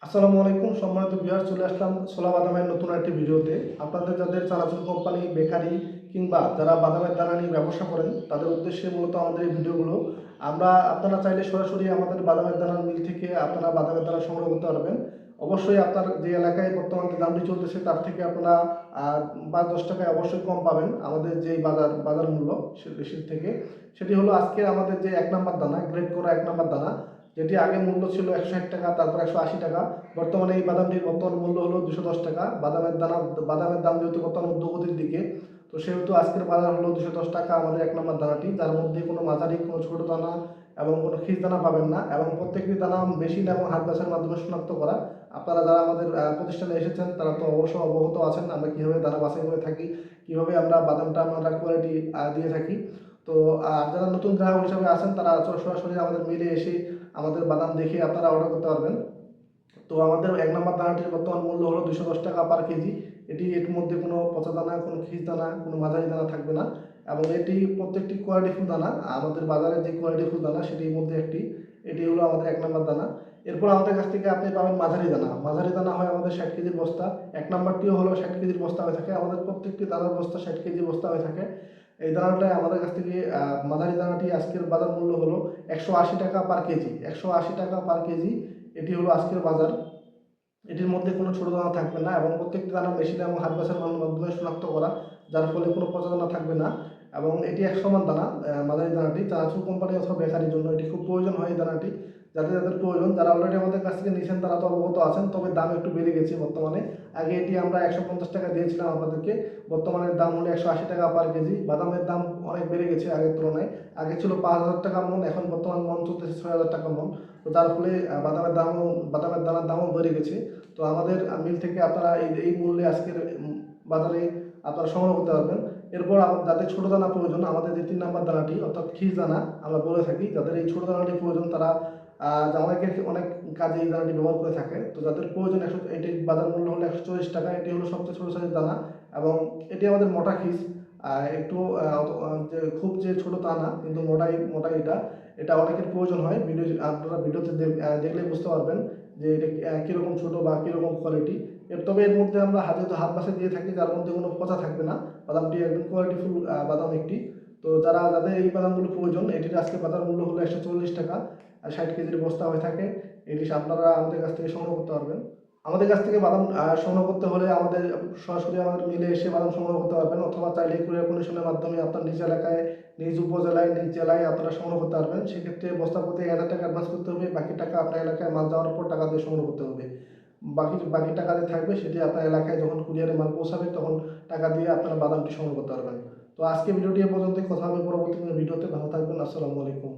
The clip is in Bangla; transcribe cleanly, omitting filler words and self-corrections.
আসসালামু আলাইকুম সম্মানিত ভিউয়ার, চলে আসলাম ছোলা বাদামের নতুন একটি ভিডিওতে। আপনাদের যাদের চানাচুর কোম্পানি, বেকারি কিংবা যারা বাদামের দানা নিয়ে ব্যবসা করেন তাদের উদ্দেশ্যে মূলত আমাদের এই ভিডিওগুলো। আপনারা চাইলে সরাসরি আমাদের বাদামের দানার মিল থেকে আপনারা বাদামের দানা সংগ্রহ করতে পারবেন। অবশ্যই আপনার যে এলাকায় বর্তমানে দামটি চলতেছে তার থেকে আপনারা ৫-১০ টাকায় অবশ্যই কম পাবেন আমাদের যেই বাজার মূল্য সেটির থেকে। সেটি হলো আজকে আমাদের যে ১ নম্বর দানা, গ্রেড করা ১ নম্বর দানা, যেটি আগে মূল্য ছিল ১৬০ টাকা, তারপর ১৮০ টাকা। বর্তমানে এই বাদামটির বর্তমান মূল্য হলো ২১০ টাকা। বাদামের দাম যেহেতু বর্তমানে ঊর্ধ্বগতির দিকে, তো সেহেতু আজকের বাজার হলো ২১০ টাকা আমাদের ১ নম্বর দানাটি, যার মধ্যে কোনো মাঝারি, কোনো ছোট দানা এবং কোনো খিস দানা পাবেন না, এবং প্রত্যেকটি দানা মেশিন এবং হাত বাছার মাধ্যমে শনাক্ত করা। আপনারা যারা আমাদের প্রতিষ্ঠানে এসেছেন তারা তো অবশ্য অবগত আছেন আমরা কীভাবে দানা বাছাই করে থাকি, কীভাবে আমরা বাদামটা আমরা কোয়ালিটি দিয়ে থাকি। তো যারা নতুন গ্রাহক হিসাবে আছেন তারা সরাসরি আমাদের মিলে এসে আমাদের বাদাম দেখে আপনারা অর্ডার করতে পারবেন। তো আমাদের ১ নম্বর দানাটির বর্তমান মূল্য হলো ২১০ টাকা পার কেজি। এর মধ্যে কোনো পচা দানা, কোনো খিস দানা, কোনো মাঝারি দানা থাকবে না, এবং এটি প্রত্যেকটি কোয়ালিটিফুল দানা। আমাদের বাজারে যে কোয়ালিটিফুল দানা সেটির মধ্যে এটি হলো আমাদের ১ নম্বর দানা। এরপর আমাদের কাছ থেকে আপনি পাবেন মাঝারি দানা। মাঝারি দানা হয় আমাদের ৬০ কেজির বস্তা। ১ নম্বরটিও হলো ৬০ কেজির বস্তা হয়ে থাকে। আমাদের প্রত্যেকটি দানার বস্তা ৬০ কেজি বস্তা হয়ে থাকে। এই দানাটাই আমাদের কাছ থেকে মাঝারি দানাটি আজকের বাজার মূল্য হলো ১৮০ টাকা পার কেজি। ১৮০ টাকা পার কেজি, এটি হলো আজকের বাজার। এটির মধ্যে কোনো ছোট দানা থাকবে না, এবং প্রত্যেকটি দানা মেশিন এবং হাত বাছার মাধ্যমে শনাক্ত করা, যার ফলে কোনো পচা দানা থাকবে না। এবং এটি ১০০ মান দানা। মাঝারি দানাটি চানাচুর কোম্পানি অথবা বেকারির জন্য এটি খুব প্রয়োজন হয়। এই দানাটি যাদের প্রয়োজন, যারা অলরেডি আমাদের কাছ থেকে নিয়েছেন তারা তো অবগত আছেন, তবে দাম একটু বেড়ে গেছে বর্তমানে। আগে এটি আমরা ১৫০ টাকা দিয়েছিলাম আপনাদেরকে, বর্তমানে দাম হলো ১৮০ টাকা পার কেজি। বাদামের দাম অনেক বেড়ে গেছে আগের তুলনায়। আগে ছিল ৫,০০০ টাকা মন, এখন বর্তমান মন চলতেছে ৬,০০০ টাকা মন। তো যার ফলে বাদামের দানার দামও বেড়ে গেছে। তো আমাদের মিল থেকে আপনারা এই মূল্যে আজকের বাজারে আপনারা সংগ্রহ করতে পারবেন। এরপর যাদের ছোট দানা প্রয়োজন, আমাদের যে ৩ নম্বর দানাটি অর্থাৎ খিস দানা আমরা বলে থাকি, যাদের এই ছোট দানাটি প্রয়োজন তারা অনেক কাজে এই দানাটি ব্যবহার করে থাকে। তো যাদের প্রয়োজন, এটির বাজার মূল্য হলো ১৪০ টাকা। এটি হলো সবচেয়ে ছোটো সাইজের দানা, এবং এটি আমাদের মোটা খিস। একটু যে খুব যে ছোটো তা না, কিন্তু মোটাই এটা অনেকের প্রয়োজন হয়। আপনারা ভিডিওতে দেখলে বুঝতে পারবেন যে এটা কীরকম ছোটো বা কীরকম কোয়ালিটি। তবে এর মধ্যে আমরা যেহেতু হাত বাসে দিয়ে থাকি, যার মধ্যে কোনো পচা থাকবে না। বাদামটি একদম কোয়ালিটিফুল বাদাম একটি। তো যাদের এই বাদামগুলো প্রয়োজন, এটির আজকে বাজার মূল্য হলো ১৪০ টাকা। আর ৬০ কেজির বস্তা হয়ে থাকে। এটি আপনারা আমাদের কাছ থেকে সংগ্রহ করতে পারবেন। আমাদের কাছ থেকে বাদাম সংগ্রহ করতে হলে সরাসরি আমাদের মিলে এসে বাদাম সংগ্রহ করতে পারবেন, অথবা চাইলে কুরিয়ার কন্ডিশনের মাধ্যমে আপনার নিজ এলাকায়, নিজ উপজেলায়, নিজ জেলায় আপনারা সংগ্রহ করতে পারবেন। সেক্ষেত্রে বস্তা প্রতি ১,০০০ টাকা অ্যাডভান্স করতে হবে। বাকি টাকা আপনার এলাকায় মাল যাওয়ার পর টাকা দিয়ে সংগ্রহ করতে হবে। বাকি টাকা যে থাকবে সেটি আপনার এলাকায় যখন কুরিয়ারে মাল পৌঁছাবে তখন টাকা দিয়ে আপনারা বাদামটি সংগ্রহ করতে পারবেন। তো আজকে ভিডিওটি এ পর্যন্তই। কথা হবে পরবর্তী কোনো ভিডিওতে। ভালো থাকবেন। আসসালামু আলাইকুম।